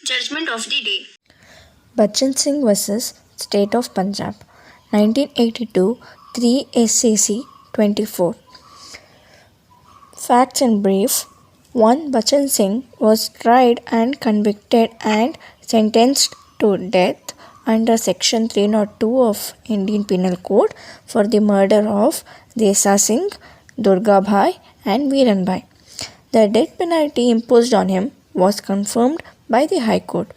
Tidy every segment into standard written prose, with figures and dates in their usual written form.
Judgment of the day. Bachchan Singh vs. State of Punjab, 1982, 3 SCC 24. Facts in brief. 1. Bachchan Singh was tried and convicted and sentenced to death under Section 302 of Indian Penal Code for the murder of Desa Singh, Durga Bhai and Veeran Bhai. The death penalty imposed on him was confirmed by the High Court.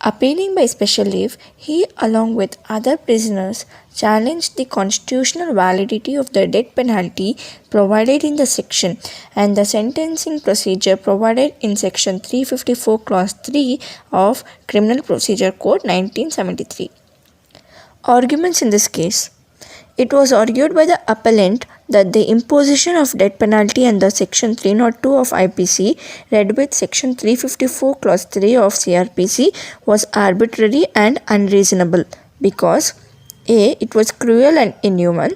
Appealing by special leave, he, along with other prisoners, challenged the constitutional validity of the death penalty provided in the section and the sentencing procedure provided in Section 354 Clause 3 of Criminal Procedure Code 1973. Arguments in this case. It was argued by the appellant that the imposition of death penalty under Section 302 of IPC, read with Section 354 Clause 3 of CRPC, was arbitrary and unreasonable because A. It was cruel and inhuman,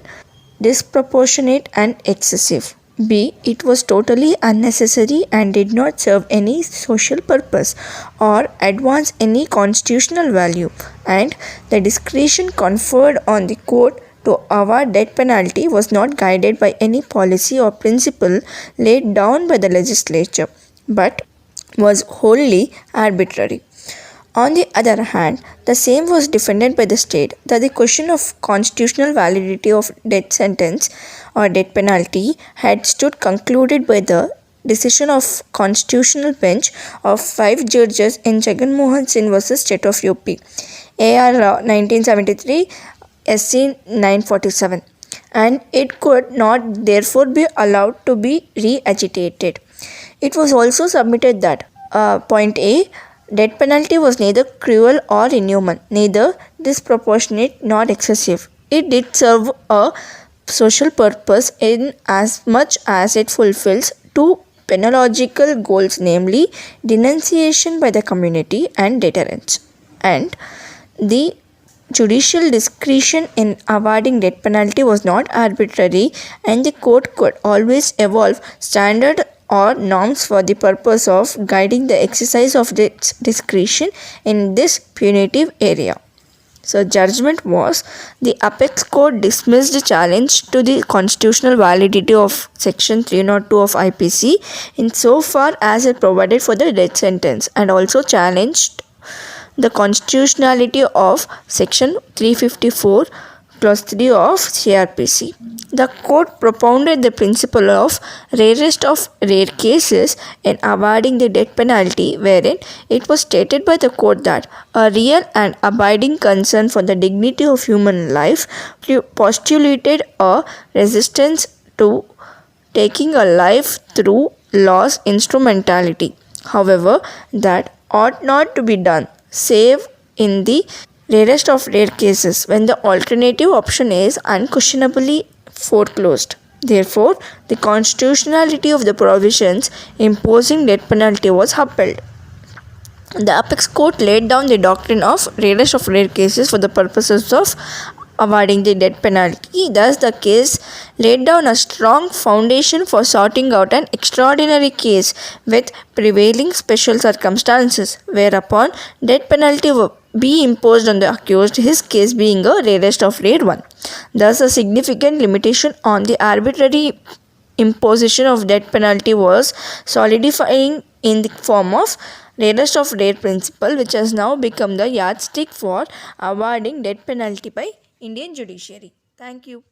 disproportionate and excessive. B. It was totally unnecessary and did not serve any social purpose or advance any constitutional value, and the discretion conferred on the court to award death penalty was not guided by any policy or principle laid down by the legislature, but was wholly arbitrary. On the other hand, the same was defended by the state that the question of constitutional validity of death sentence or death penalty had stood concluded by the decision of Constitutional Bench of 5 judges in Judgement Singh vs. State of UP, AR 1973, SC 947, and it could not therefore be allowed to be re-agitated. It was also submitted that point A. Death penalty was neither cruel or inhuman, neither disproportionate nor excessive. It did serve a social purpose in as much as it fulfills two penological goals, namely denunciation by the community and deterrence. And the judicial discretion in awarding death penalty was not arbitrary, and the court could always evolve standard or norms for the purpose of guiding the exercise of its discretion in this punitive area. So, judgment was the apex court dismissed the challenge to the constitutional validity of Section 302 of IPC insofar as it provided for the death sentence, and also challenged the constitutionality of Section 354 Clause 3 of CRPC. The court propounded the principle of rarest of rare cases in awarding the death penalty, wherein it was stated by the court that a real and abiding concern for the dignity of human life postulated a resistance to taking a life through law's instrumentality. However, that ought not to be done, save in the rarest of rare cases when the alternative option is unquestionably foreclosed. Therefore, the constitutionality of the provisions imposing death penalty was upheld. The apex court laid down the doctrine of rarest of rare cases for the purposes of awarding the death penalty. Thus, the case laid down a strong foundation for sorting out an extraordinary case with prevailing special circumstances, whereupon death penalty will be imposed on the accused, his case being a rarest of rare one. Thus, a significant limitation on the arbitrary imposition of death penalty was solidifying in the form of rarest of rare principle, which has now become the yardstick for awarding death penalty by Indian Judiciary. Thank you.